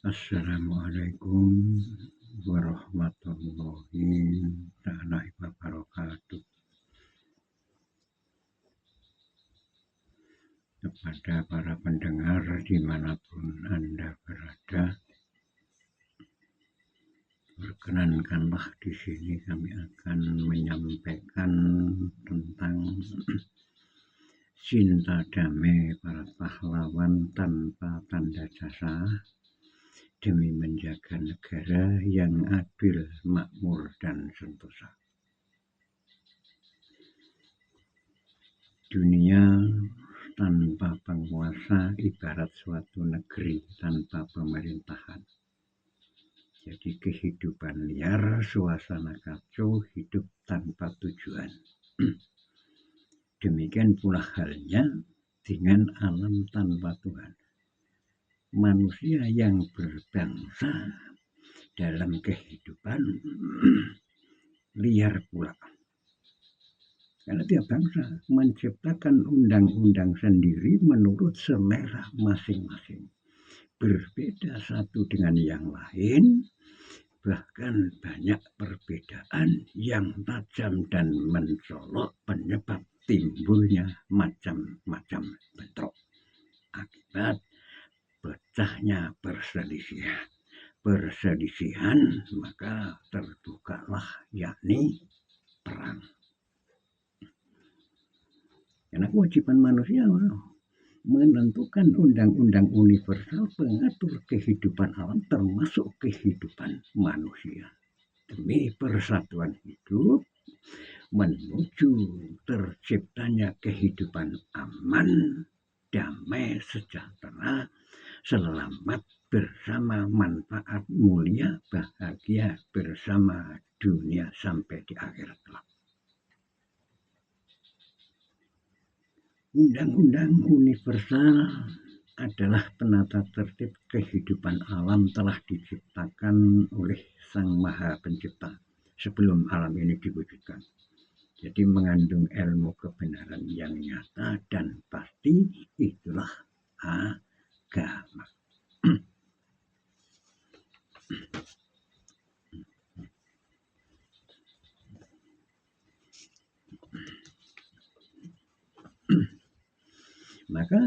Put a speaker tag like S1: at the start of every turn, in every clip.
S1: Assalamualaikum warahmatullahi ta'ala wabarakatuh. Kepada para pendengar dimanapun Anda berada, perkenankanlah di sini kami akan menyampaikan tentang cinta damai para pahlawan tanpa tanda jasa demi menjaga negara yang adil, makmur, dan sentosa. Dunia tanpa penguasa ibarat suatu negeri tanpa pemerintahan. Jadi kehidupan liar, suasana kacau, hidup tanpa tujuan. Demikian pula halnya dengan alam tanpa Tuhan. Manusia yang berbangsa dalam kehidupan liar pula. Karena tiap bangsa menciptakan undang-undang sendiri menurut selera masing-masing. Berbeda satu dengan yang lain, bahkan banyak perbedaan yang tajam dan mencolok penyebab timbulnya macam-macam bentrok. Akibat pecahnya perselisihan, maka terbukalah yakni perang. Karena kewajiban manusia menentukan undang-undang universal pengatur kehidupan alam termasuk kehidupan manusia. Demi persatuan hidup menuju terciptanya kehidupan aman, damai, sejahtera, selamat bersama, manfaat mulia, bahagia bersama dunia sampai di akhirat kelak. Undang-undang universal adalah penata tertib kehidupan alam telah diciptakan oleh Sang Maha Pencipta sebelum alam ini diwujudkan. Jadi mengandung ilmu kebenaran yang nyata dan pasti, itulah agama. Maka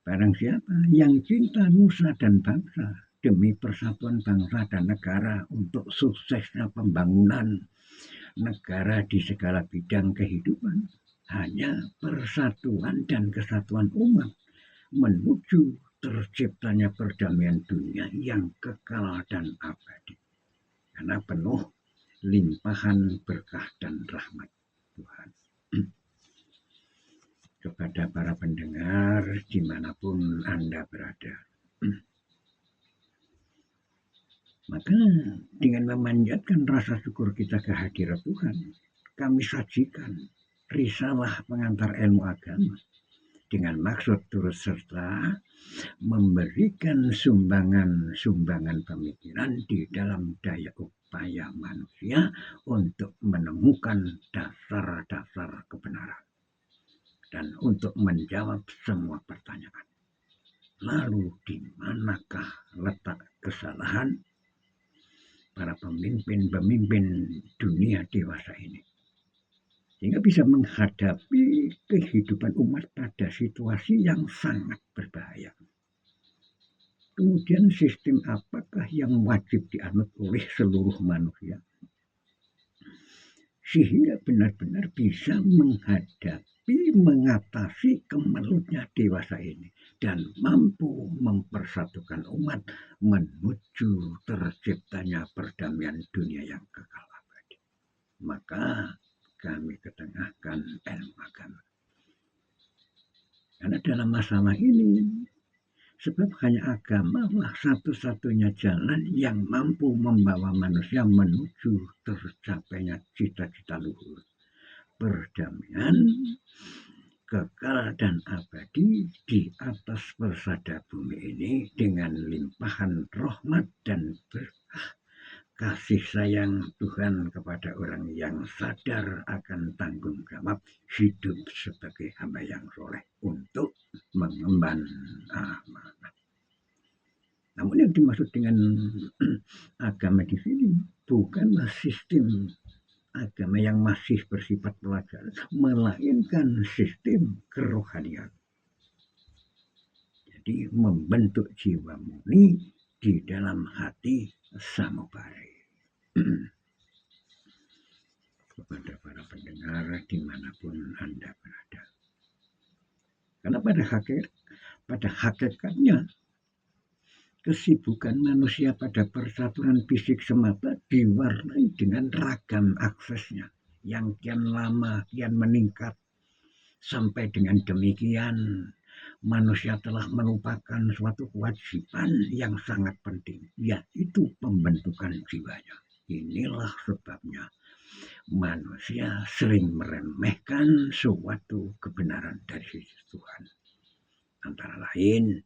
S1: barang siapa yang cinta nusa dan bangsa demi persatuan bangsa dan negara untuk suksesnya pembangunan negara di segala bidang kehidupan, hanya persatuan dan kesatuan umat menuju terciptanya perdamaian dunia yang kekal dan abadi. Karena penuh limpahan berkah dan rahmat Tuhan. Kepada para pendengar dimanapun Anda berada. Maka dengan memanjatkan rasa syukur kita kehadirat Tuhan, kami sajikan risalah pengantar ilmu agama dengan maksud turut serta memberikan sumbangan pemikiran di dalam daya upaya manusia untuk menemukan dasar-dasar kebenaran dan untuk menjawab semua pertanyaan. Lalu di manakah letak kesalahan para pemimpin dunia dewasa ini? Sehingga bisa menghadapi kehidupan umat pada situasi yang sangat berbahaya. Kemudian sistem apakah yang wajib dianut oleh seluruh manusia? Sehingga benar-benar bisa mengatasi kemelutnya dewasa ini dan mampu mempersatukan umat menuju terciptanya perdamaian dunia yang kekal abadi. Maka kami ketengahkan ilmu agama. Karena dalam masalah ini, sebab hanya agama lah satu-satunya jalan yang mampu membawa manusia menuju tercapainya cita-cita luhur. Perdamaian kekal dan abadi di atas persada bumi ini dengan limpahan rahmat dan berkah kasih sayang Tuhan kepada orang yang sadar akan tanggung jawab hidup sebagai hamba yang soleh untuk mengemban amanah. Namun yang yang dimaksud dengan agama di sini bukanlah sistem agama yang masih bersifat pelajaran, melainkan sistem kerohanian. Jadi membentuk jiwa murni di dalam hati sanubari. Kepada para pendengar dimanapun Anda berada. Karena pada hakikatnya kesibukan manusia pada percaturan fisik semata diwarnai dengan ragam aksesnya yang kian lama, kian meningkat. Sampai dengan demikian, manusia telah melupakan suatu kewajiban yang sangat penting, yaitu pembentukan jiwanya. Inilah sebabnya manusia sering meremehkan suatu kebenaran dari sisi Tuhan. Antara lain,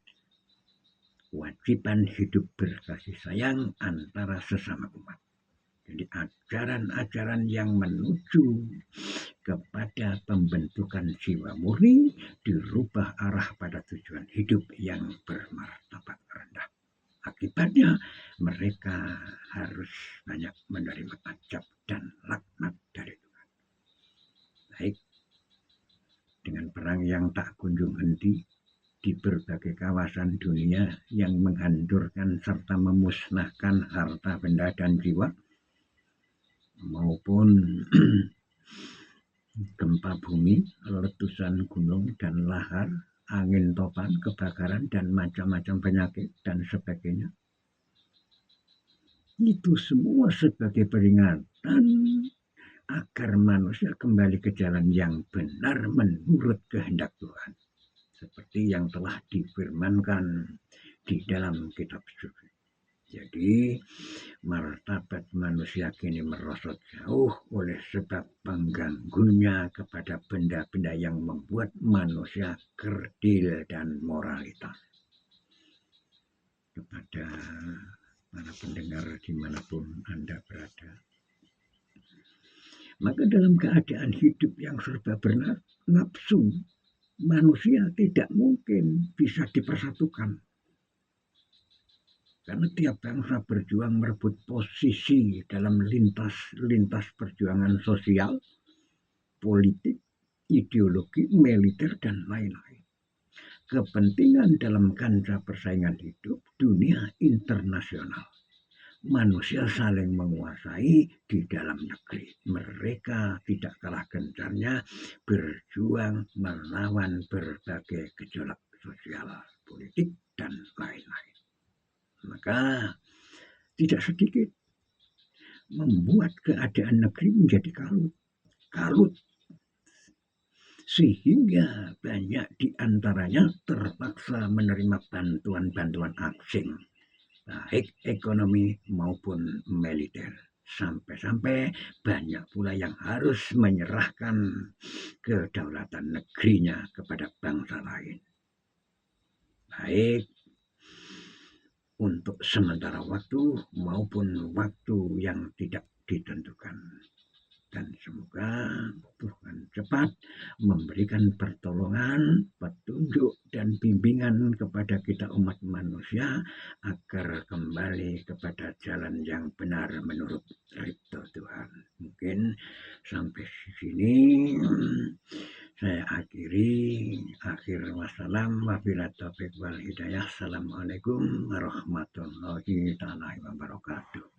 S1: kewajiban hidup berkasih sayang antara sesama umat. Jadi ajaran-ajaran yang menuju kepada pembentukan jiwa murni dirubah arah pada tujuan hidup yang bermartabat rendah. Akibatnya mereka harus banyak menerima azab dan laknat dari Tuhan. Baik, dengan perang yang tak kunjung henti di berbagai kawasan dunia yang menghancurkan serta memusnahkan harta benda dan jiwa, maupun gempa bumi, letusan gunung dan lahar, angin topan, kebakaran, dan macam-macam penyakit dan sebagainya. Itu semua sebagai peringatan agar manusia kembali ke jalan yang benar menurut kehendak Tuhan. Seperti yang telah difirmankan di dalam kitab suci. Jadi martabat manusia kini merosot jauh oleh sebab pengganggunya kepada benda-benda yang membuat manusia kerdil dan moralitas. Kepada para pendengar dimanapun Anda berada, maka dalam keadaan hidup yang serba bernafsu, manusia tidak mungkin bisa dipersatukan. Karena tiap bangsa berjuang merebut posisi dalam lintas perjuangan sosial, politik, ideologi, militer, dan lain-lain. Kepentingan dalam kancah persaingan hidup dunia internasional. Manusia saling menguasai di dalam negeri. Mereka tidak kalah gencarnya berjuang melawan berbagai gejolak sosial, politik, dan lain-lain. Maka tidak sedikit membuat keadaan negeri menjadi kalut. Sehingga banyak di antaranya terpaksa menerima bantuan-bantuan asing, baik ekonomi maupun militer. Sampai-sampai banyak pula yang harus menyerahkan kedaulatan negerinya kepada bangsa lain. Baik untuk sementara waktu maupun waktu yang tidak ditentukan. Dan semoga Tuhan cepat memberikan pertolongan, petunjuk, dan bimbingan kepada kita umat manusia agar kembali kepada jalan yang benar menurut ridho Tuhan. Mungkin sampai sini saya akhir wassalam wabillahi taufiq wal hidayah. Assalamualaikum warahmatullahi wabarakatuh.